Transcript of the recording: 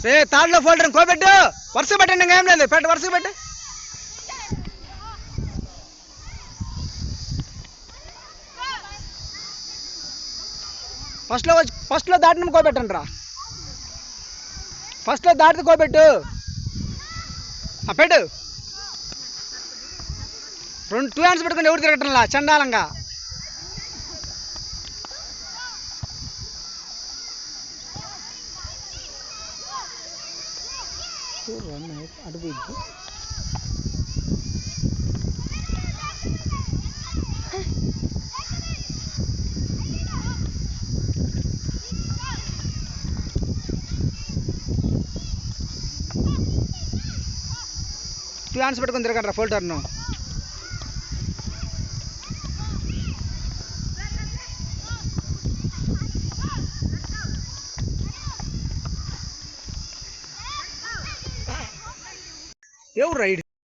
రే తాడులో folder కోపెట్టు. వరుస పెట్టండి, ఇంకేం లేదు. పెట్టు, వరుస పెట్టు. ఫస్ట్లో దాటిన కోపెట్టండి రా. ఫస్ట్లో దాటితే కోపెట్టు. పెట్టు. 2 హ్యాండ్స్ పెట్టుకుని ఎవరు తిరగటంలా చండాలంగా. అటు పోయింది. టూ హ్యాండ్స్ పెట్టుకుని తిరగండి రా ఫోల్డర్ను. ఎవరు రైడ్